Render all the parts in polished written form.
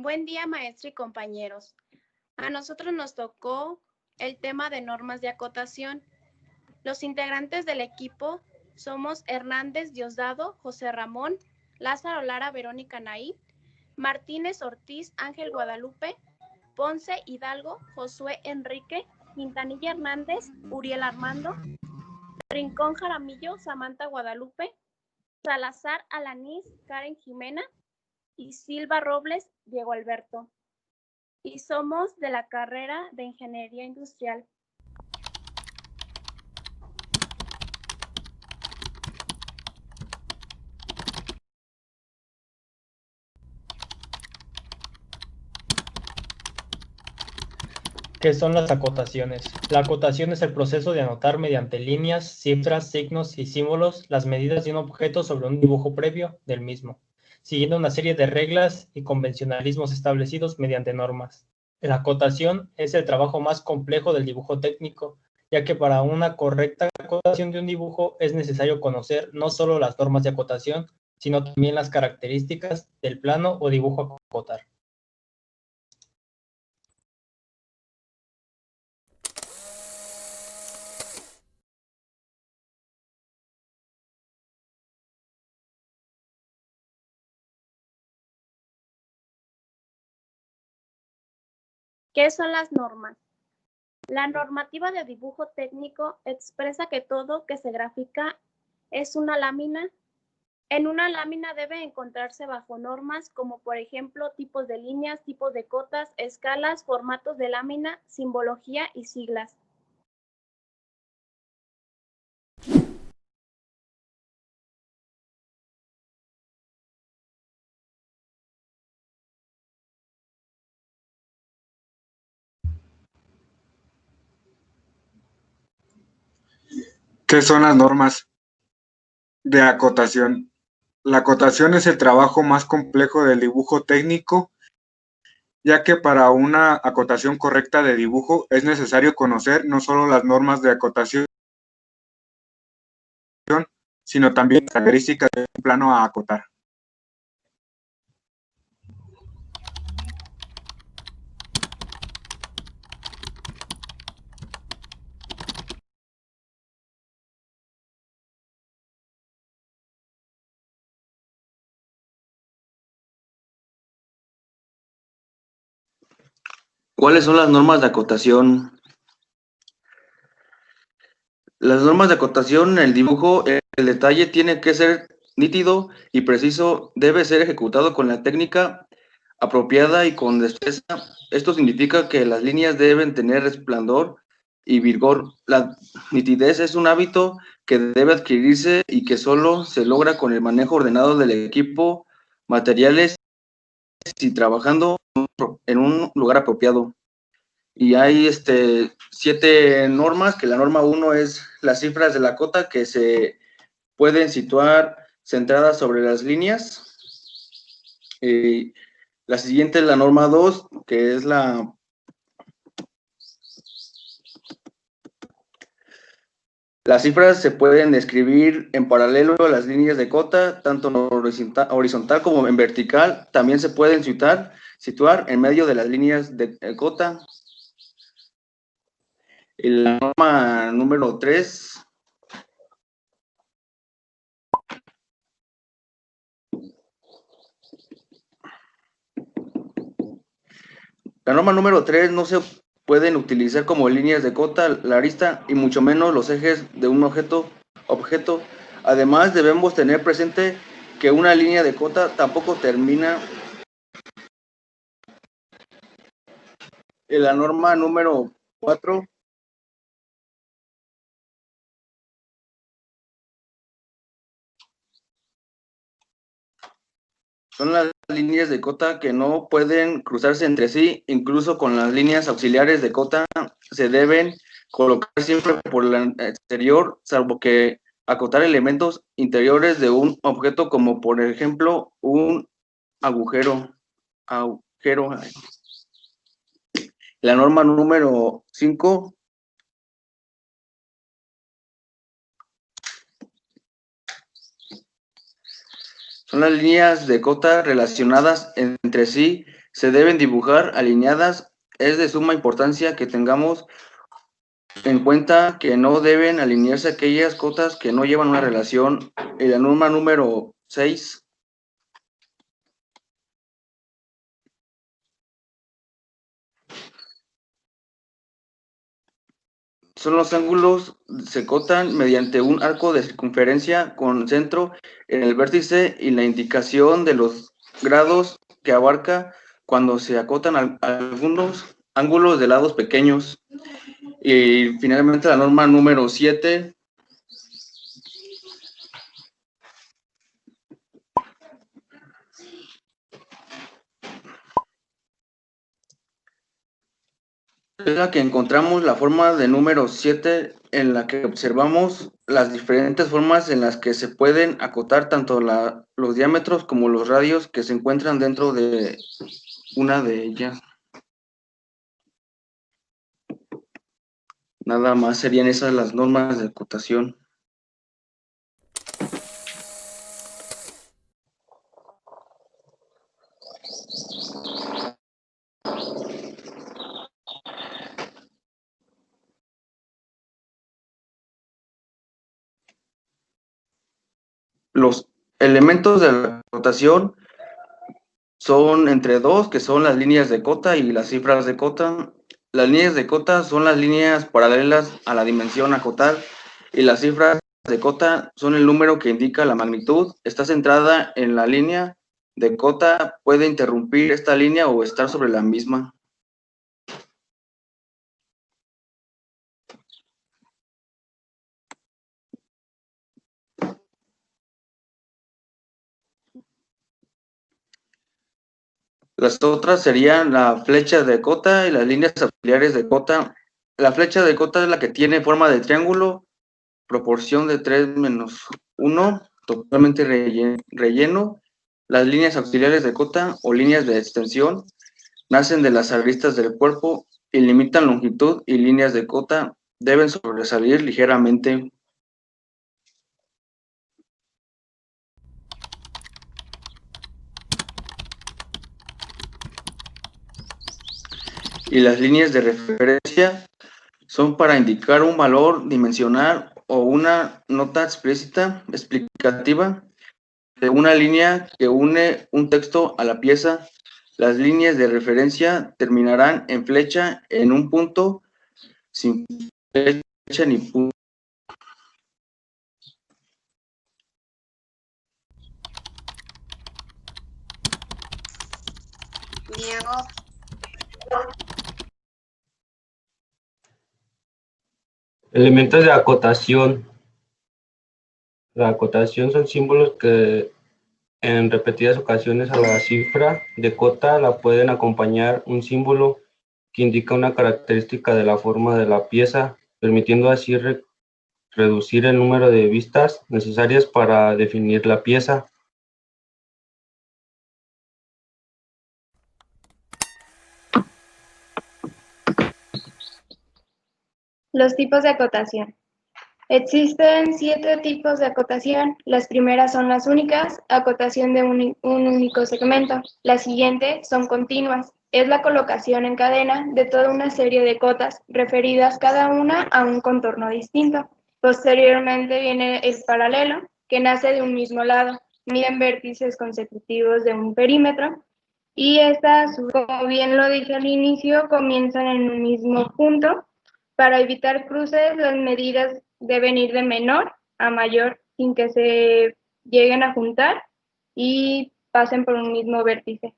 Buen día, maestra y compañeros. A nosotros nos tocó el tema de normas de acotación. Los integrantes del equipo somos Hernández Diosdado, José Ramón, Lázaro Lara, Verónica Naí, Martínez Ortiz, Ángel Guadalupe, Ponce Hidalgo, Josué Enrique, Quintanilla Hernández, Uriel Armando, Rincón Jaramillo, Samantha Guadalupe, Salazar Alanís, Karen Jimena y Silva Robles, Diego Alberto. Y somos de la carrera de Ingeniería Industrial. ¿Qué son las acotaciones? La acotación es el proceso de anotar mediante líneas, cifras, signos y símbolos las medidas de un objeto sobre un dibujo previo del mismo, siguiendo una serie de reglas y convencionalismos establecidos mediante normas. La acotación es el trabajo más complejo del dibujo técnico, ya que para una correcta acotación de un dibujo es necesario conocer no solo las normas de acotación, sino también las características del plano o dibujo a acotar. ¿Qué son las normas? La normativa de dibujo técnico expresa que todo que se grafica es una lámina. En una lámina debe encontrarse bajo normas como por ejemplo tipos de líneas, tipos de cotas, escalas, formatos de lámina, simbología y siglas. ¿Qué son las normas de acotación? La acotación es el trabajo más complejo del dibujo técnico, ya que para una acotación correcta de dibujo es necesario conocer no solo las normas de acotación, sino también las características de un plano a acotar. ¿Cuáles son las normas de acotación? Las normas de acotación en el dibujo, el detalle tiene que ser nítido y preciso, debe ser ejecutado con la técnica apropiada y con destreza. Esto significa que las líneas deben tener resplandor y vigor. La nitidez es un hábito que debe adquirirse y que solo se logra con el manejo ordenado del equipo, materiales y trabajando en un lugar apropiado. Y hay 7 normas, que la norma 1 es las cifras de la cota que se pueden situar centradas sobre las líneas. La siguiente es la norma 2, que es las cifras se pueden escribir en paralelo a las líneas de cota, tanto en horizontal como en vertical. También se pueden situar en medio de las líneas de cota. La norma número 3 no se pueden utilizar como líneas de cota la arista y mucho menos los ejes de un objeto. Además, debemos tener presente que una línea de cota tampoco termina. En la norma número 4 son las líneas de cota que no pueden cruzarse entre sí, incluso con las líneas auxiliares de cota se deben colocar siempre por el exterior, salvo que acotar elementos interiores de un objeto, como por ejemplo un agujero. La norma número 5 son las líneas de cota relacionadas entre sí, se deben dibujar alineadas. Es de suma importancia que tengamos en cuenta que no deben alinearse aquellas cotas que no llevan una relación. En la norma número 6 son los ángulos, se cotan mediante un arco de circunferencia con centro en el vértice y la indicación de los grados que abarca cuando se acotan algunos ángulos de lados pequeños. Y finalmente la norma número 7 es la que encontramos la forma de número 7 en la que observamos las diferentes formas en las que se pueden acotar tanto los diámetros como los radios que se encuentran dentro de una de ellas. Nada más serían esas las normas de acotación. Los elementos de la acotación son entre dos, que son las líneas de cota y las cifras de cota. Las líneas de cota son las líneas paralelas a la dimensión a acotar y las cifras de cota son el número que indica la magnitud. Está centrada en la línea de cota, puede interrumpir esta línea o estar sobre la misma. Las otras serían la flecha de cota y las líneas auxiliares de cota. La flecha de cota es la que tiene forma de triángulo, proporción de 3-1, totalmente relleno. Las líneas auxiliares de cota o líneas de extensión nacen de las aristas del cuerpo y limitan longitud y líneas de cota deben sobresalir ligeramente. Y las líneas de referencia son para indicar un valor dimensional o una nota explicativa de una línea que une un texto a la pieza. Las líneas de referencia terminarán en flecha en un punto sin flecha ni punto. Diego. Elementos de acotación. La acotación son símbolos que en repetidas ocasiones a la cifra de cota la pueden acompañar un símbolo que indica una característica de la forma de la pieza, permitiendo así reducir el número de vistas necesarias para definir la pieza. Los tipos de acotación. Existen 7 tipos de acotación. Las primeras son las únicas, acotación de un único segmento. Las siguientes son continuas. Es la colocación en cadena de toda una serie de cotas, referidas cada una a un contorno distinto. Posteriormente viene el paralelo, que nace de un mismo lado. Miden vértices consecutivos de un perímetro. Y estas, como bien lo dije al inicio, comienzan en un mismo punto. Para evitar cruces, las medidas deben ir de menor a mayor sin que se lleguen a juntar y pasen por un mismo vértice.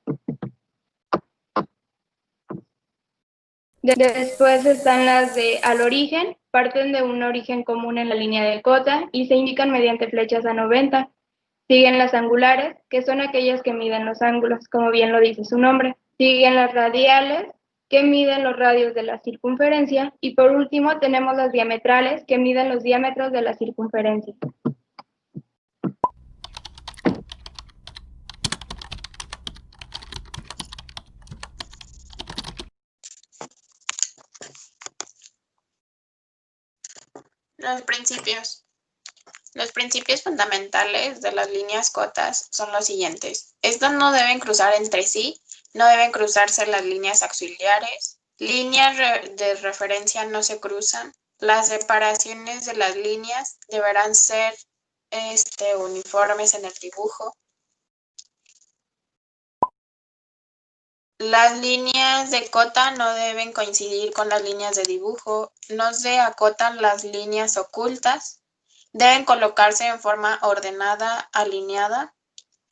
Después están las de al origen, parten de un origen común en la línea de cota y se indican mediante flechas a 90. Siguen las angulares, que son aquellas que miden los ángulos, como bien lo dice su nombre. Siguen las radiales, que miden los radios de la circunferencia, y por último tenemos las diametrales, que miden los diámetros de la circunferencia. Los principios. Los principios fundamentales de las líneas cotas son los siguientes. Estas no deben cruzar entre sí No deben cruzarse las líneas auxiliares. Líneas de referencia no se cruzan. Las separaciones de las líneas deberán ser uniformes en el dibujo. Las líneas de cota no deben coincidir con las líneas de dibujo. No se acotan las líneas ocultas. Deben colocarse en forma ordenada, alineada.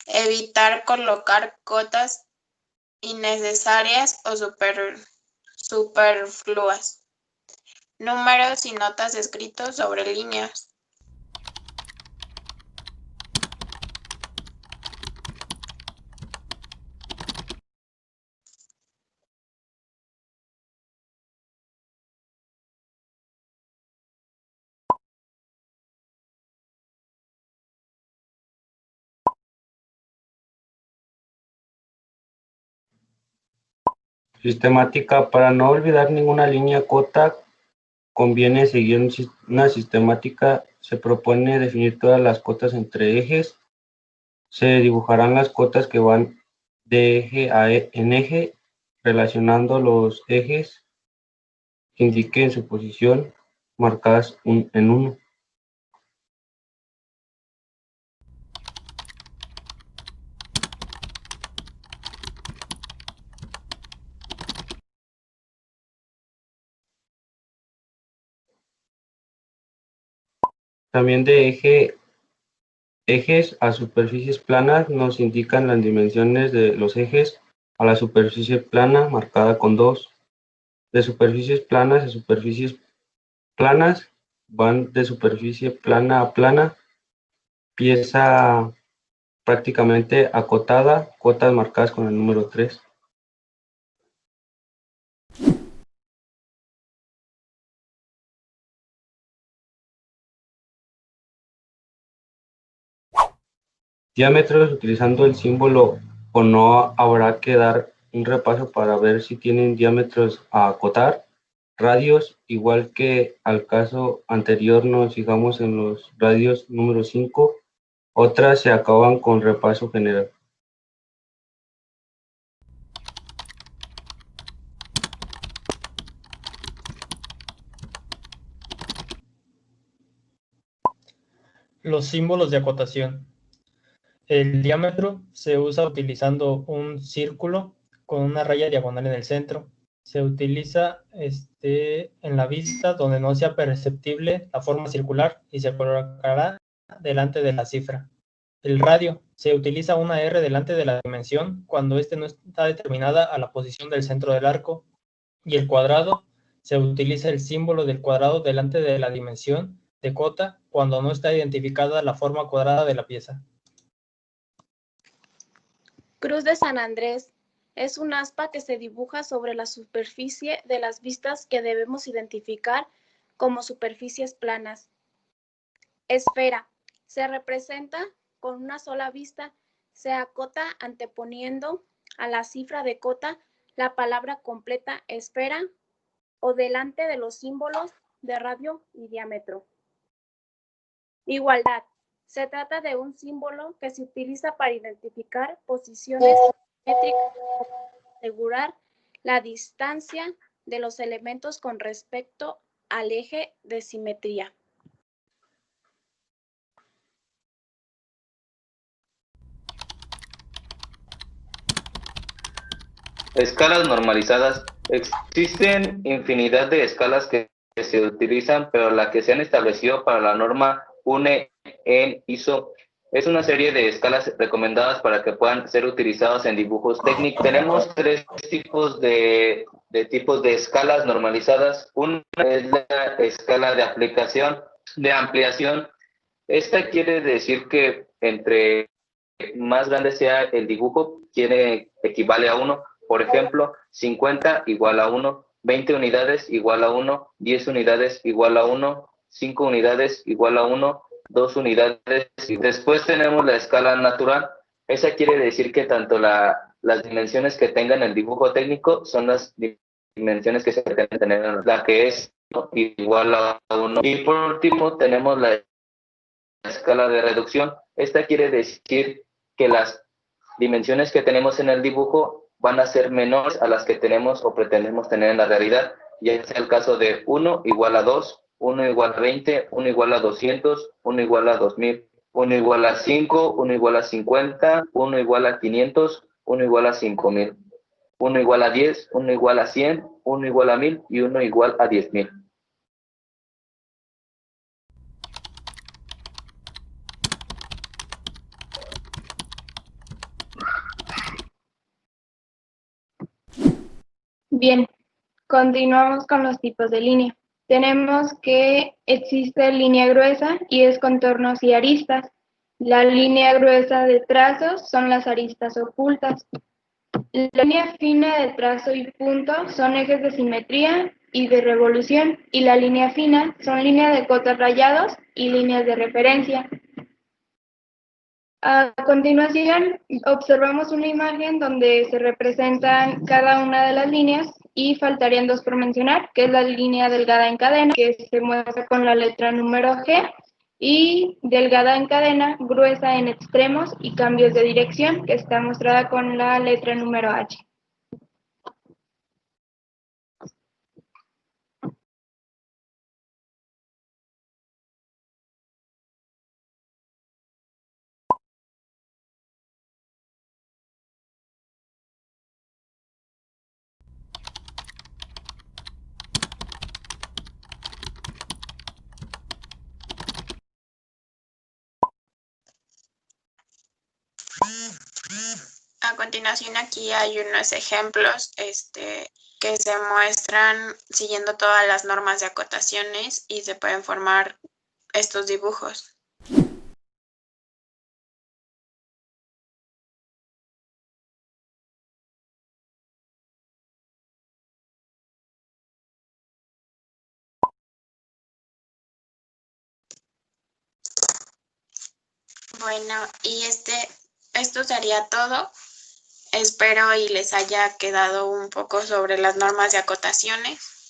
Evitar colocar cotas innecesarias o superfluas. Números y notas escritos sobre líneas. Sistemática. Para no olvidar ninguna línea cota, conviene seguir una sistemática. Se propone definir todas las cotas entre ejes. Se dibujarán las cotas que van de eje en eje, relacionando los ejes que indiquen su posición, marcadas en 1. También de ejes a superficies planas nos indican las dimensiones de los ejes a la superficie plana marcada con 2. De superficies planas a superficies planas van de superficie plana a plana, pieza prácticamente acotada, cotas marcadas con el número 3. Diámetros utilizando el símbolo o no, habrá que dar un repaso para ver si tienen diámetros a acotar. Radios, igual que al caso anterior, nos fijamos en los radios número 5, otras se acaban con repaso general. Los símbolos de acotación. El diámetro se usa utilizando un círculo con una raya diagonal en el centro. Se utiliza en la vista donde no sea perceptible la forma circular y se colocará delante de la cifra. El radio. Se utiliza una R delante de la dimensión cuando no está determinada a la posición del centro del arco. Y el cuadrado. Se utiliza el símbolo del cuadrado delante de la dimensión de cota cuando no está identificada la forma cuadrada de la pieza. Cruz de San Andrés es un aspa que se dibuja sobre la superficie de las vistas que debemos identificar como superficies planas. Esfera. Se representa con una sola vista. Se acota anteponiendo a la cifra de cota la palabra completa esfera o delante de los símbolos de radio y diámetro. Igualdad. Se trata de un símbolo que se utiliza para identificar posiciones geométricas para asegurar la distancia de los elementos con respecto al eje de simetría. Escalas normalizadas. Existen infinidad de escalas que se utilizan, pero la que se han establecido para la norma UNE en ISO es una serie de escalas recomendadas para que puedan ser utilizadas en dibujos técnicos. Tenemos 3 tipos de escalas normalizadas. Una es la escala de ampliación. Esta quiere decir que entre más grande sea el dibujo, equivale a 1. Por ejemplo, 50 igual a 1, 20 unidades igual a 1, 10 unidades igual a 1, 5 unidades igual a 1, 2 unidades. Después tenemos la escala natural. Esa quiere decir que tanto las dimensiones que tengan el dibujo técnico son las dimensiones que se pretenden tener, la que es igual a 1. Y por último tenemos la escala de reducción. Esta quiere decir que las dimensiones que tenemos en el dibujo van a ser menores a las que tenemos o pretendemos tener en la realidad, ya sea el caso de 1 igual a 2, 1 igual a 20, 1 igual a 200, 1 igual a 2000, 1 igual a 5, 1 igual a 50, 1 igual a 500, 1 igual a 5000, 1 igual a 10, 1 igual a 100, 1 igual a 1000 y 1 igual a 10,000. Bien, continuamos con los tipos de línea. Tenemos que existe línea gruesa y es contornos y aristas. La línea gruesa de trazos son las aristas ocultas. La línea fina de trazo y punto son ejes de simetría y de revolución, y la línea fina son líneas de cotas rayados y líneas de referencia. A continuación, observamos una imagen donde se representan cada una de las líneas y faltarían dos por mencionar, que es la línea delgada en cadena, que se muestra con la letra número G, y delgada en cadena, gruesa en extremos y cambios de dirección, que está mostrada con la letra número H. A continuación aquí hay unos ejemplos que se muestran siguiendo todas las normas de acotaciones y se pueden formar estos dibujos. Bueno, y esto sería todo. Espero y les haya quedado un poco sobre las normas de acotaciones.